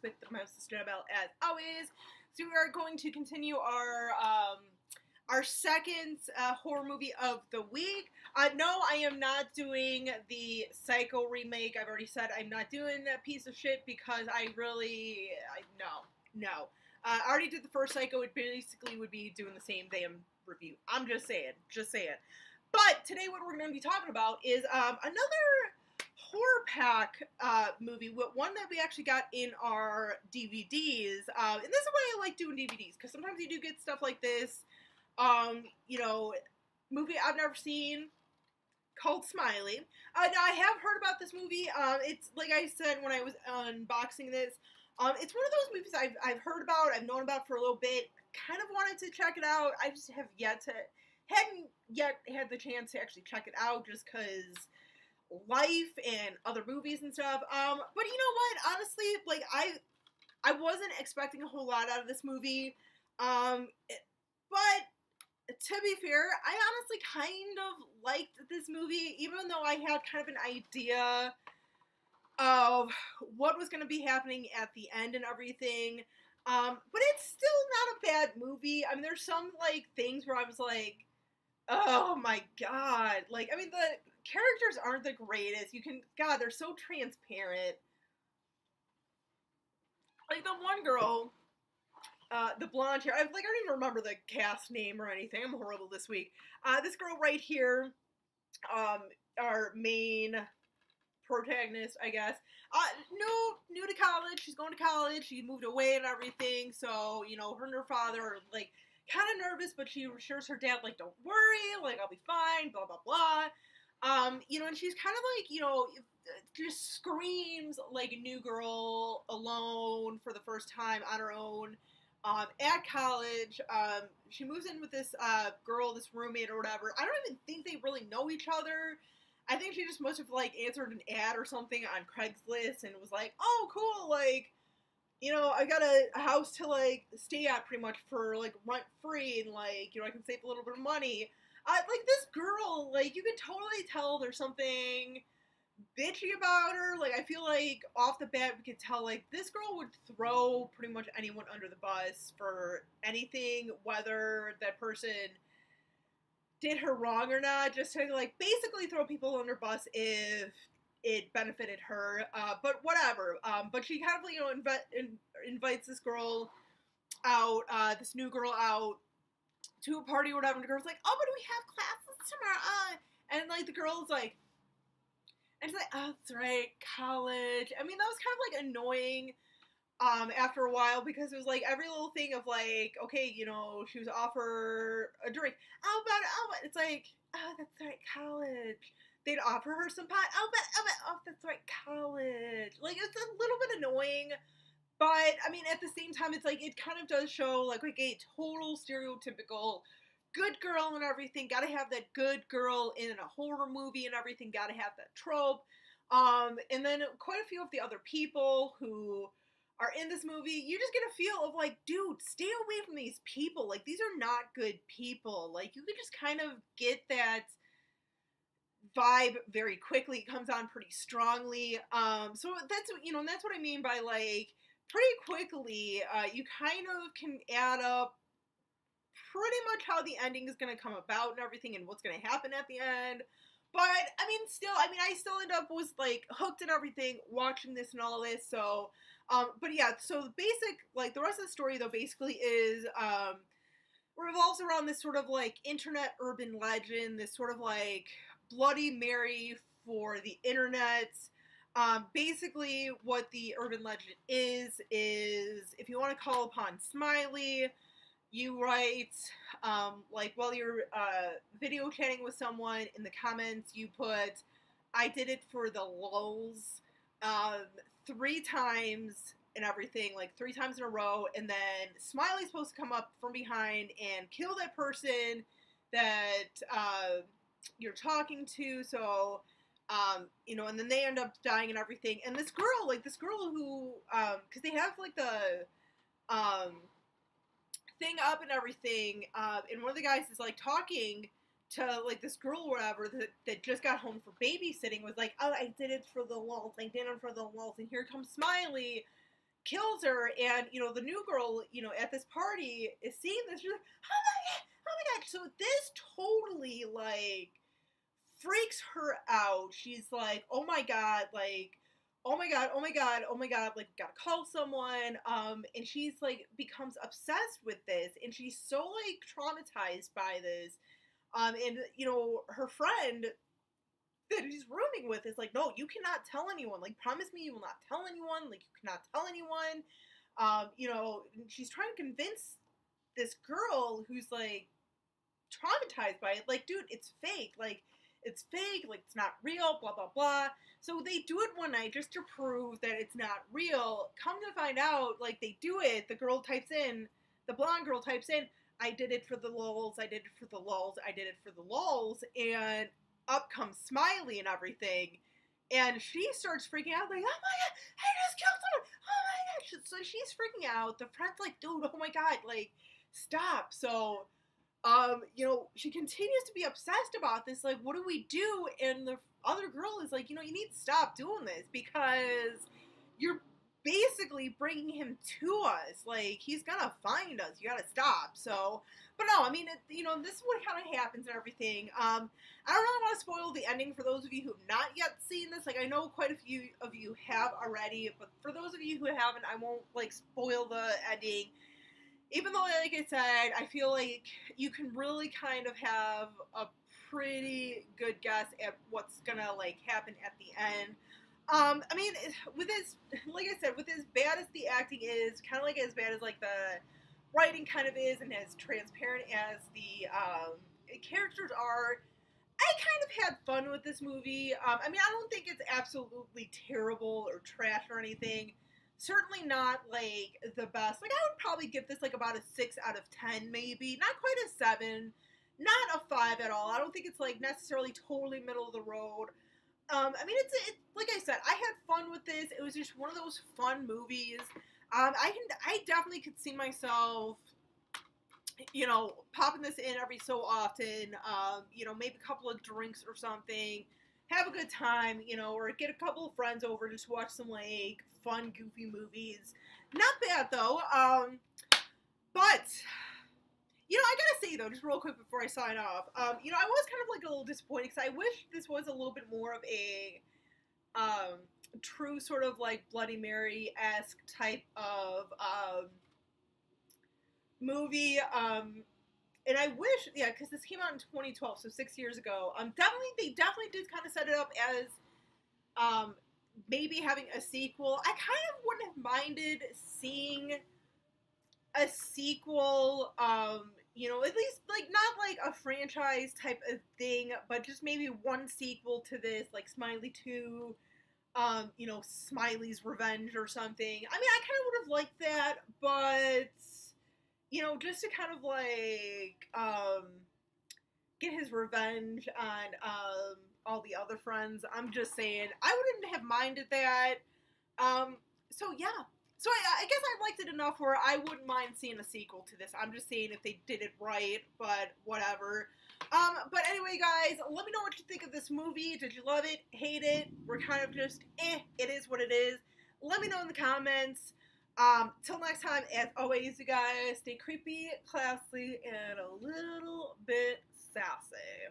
with my sister Annabelle as always. So we are going to continue our second horror movie of the week. No, I am not doing the Psycho remake. I've already said I'm not doing that piece of shit because no. I already did the first Psycho. It basically would be doing the same damn review. I'm just saying. But today what we're going to be talking about is another horror pack movie, one that we actually got in our DVDs. And this is why I like doing DVDs, because sometimes you do get stuff like this. Movie I've never seen called Smiley. Now I have heard about this movie. It's like I said when I was unboxing this. It's one of those movies I've heard about, I've known about for a little bit. Kind of wanted to check it out. I just hadn't yet had the chance to actually check it out, just because life and other movies and stuff. But you know what? Honestly, like I wasn't expecting a whole lot out of this movie. But to be fair, I honestly kind of liked this movie, even though I had kind of an idea of what was going to be happening at the end and everything. But it's still not a bad movie. I mean, there's some, like, things where I was like, oh my god. Like, I mean, the characters aren't the greatest. God, they're so transparent. Like, the one girl, the blonde hair, I don't even remember the cast name or anything. I'm horrible this week. This girl right here, our main protagonist, I guess. New to college. She's going to college. She moved away and everything. So, her and her father are, like, kind of nervous, but she assures her dad, like, don't worry, like, I'll be fine, blah, blah, blah. And she's kind of like, just screams like a new girl alone for the first time on her own. At college, she moves in with this girl, this roommate or whatever. I don't even think they really know each other. I think she just must have, like, answered an ad or something on Craigslist and was like, oh, cool, like, I got a house to, like, stay at pretty much for, like, rent-free and, like, I can save a little bit of money. Like, this girl, like, you could totally tell there's something bitchy about her. Like, I feel like off the bat we could tell, like, this girl would throw pretty much anyone under the bus for anything, whether that person did her wrong or not, just to, like, basically throw people under bus if it benefited her, but whatever. But she kind of, invites this girl out, this new girl out to a party or whatever, and the girl's like, oh, but we have classes tomorrow, and, like, the girl's like, and she's like, oh, that's right, college. I mean, that was kind of, like, annoying, after a while, because it was, like, every little thing of, like, okay, she was offer a drink, but it's like, oh, that's right, college. They'd offer her some pot, oh, that's right, college. Like, it's a little bit annoying, but, I mean, at the same time, it's, like, it kind of does show, like a total stereotypical good girl and everything. Gotta have that good girl in a horror movie and everything. Gotta have that trope. And then quite a few of the other people who are in this movie, you just get a feel of, like, dude, stay away from these people. Like, these are not good people. Like, you could just kind of get that vibe very quickly. It comes on pretty strongly. So that's what I mean by, like, pretty quickly, you kind of can add up pretty much how the ending is going to come about and everything and what's going to happen at the end. But, I mean, I still end up was, like, hooked and everything watching this and all this. So, but yeah, so the basic, like, the rest of the story, though, basically is, revolves around this sort of, like, internet urban legend, this sort of, like, Bloody Mary for the internet. Basically, what the urban legend is if you want to call upon Smiley, you write, like, while you're video chatting with someone, in the comments you put, I did it for the lulz, 3 times and everything, like 3 times in a row, and then Smiley's supposed to come up from behind and kill that person that you're talking to, so, and then they end up dying and everything, and this girl who, because they have, like, the, thing up and everything, and one of the guys is, like, talking to, like, this girl or whatever that just got home for babysitting, was like, oh, I did it for the lulz, and here comes Smiley, kills her, and the new girl, at this party is seeing this. She's like, oh my god. So this totally like freaks her out. She's like, oh my god, like, oh my god, oh my god, oh my god, like, gotta call someone. And she's like becomes obsessed with this, and she's so like traumatized by this. And her friend that he's rooming with is like, no, you cannot tell anyone. Like, promise me you will not tell anyone. Like, you cannot tell anyone. She's trying to convince this girl who's like traumatized by it. Like, dude, it's fake. Like, it's fake. Like, it's not real. Blah blah blah. So they do it one night just to prove that it's not real. Come to find out, like, they do it. The blonde girl types in, I did it for the lulz. I did it for the lulz. I did it for the lulz. And up comes Smiley and everything, and she starts freaking out, like, oh my god, I just killed someone, oh my gosh. So she's freaking out. The friend's like, dude, oh my god, like, stop. So she continues to be obsessed about this, like, what do we do? And the other girl is like, you need to stop doing this, because you're basically bringing him to us. Like, he's gonna find us. You gotta stop. So, but no, I mean, this is what kind of happens and everything. I don't really want to spoil the ending for those of you who have not yet seen this. Like, I know quite a few of you have already, but for those of you who haven't, I won't, like, spoil the ending. Even though, like I said, I feel like you can really kind of have a pretty good guess at what's gonna, like, happen at the end. I mean, with as, like I said, with as bad as the acting is, kind of like as bad as, like, the writing kind of is, and as transparent as the characters are, I kind of had fun with this movie. I mean, I don't think it's absolutely terrible or trash or anything. Certainly not, like, the best. Like, I would probably give this, like, about a 6 out of 10, maybe. Not quite a 7. Not a 5 at all. I don't think it's, like, necessarily totally middle of the road. I mean, it's like I said, I had fun with this. It was just one of those fun movies. I definitely could see myself, popping this in every so often. Maybe a couple of drinks or something, have a good time, or get a couple of friends over just to watch some, like, fun, goofy movies. Not bad though. But I gotta say though, just real quick before I sign off, I was kind of like a little disappointed because I wish this was a little bit more of a true sort of like Bloody Mary-esque type of movie. And I wish, yeah, because this came out in 2012, so 6 years ago. They definitely did kind of set it up as maybe having a sequel. I kind of wouldn't have minded seeing a sequel, at least, like, not like a franchise type of thing, but just maybe one sequel to this, like Smiley 2, Smiley's Revenge or something. I mean, I kind of would have liked that, but, just to kind of, like, get his revenge on, all the other friends. I'm just saying, I wouldn't have minded that. So yeah. So I guess I liked it enough where I wouldn't mind seeing a sequel to this. I'm just saying if they did it right, but whatever. But anyway, guys, let me know what you think of this movie. Did you love it? Hate it? We're kind of just, it is what it is. Let me know in the comments. Till next time, as always, you guys, stay creepy, classy, and a little bit sassy.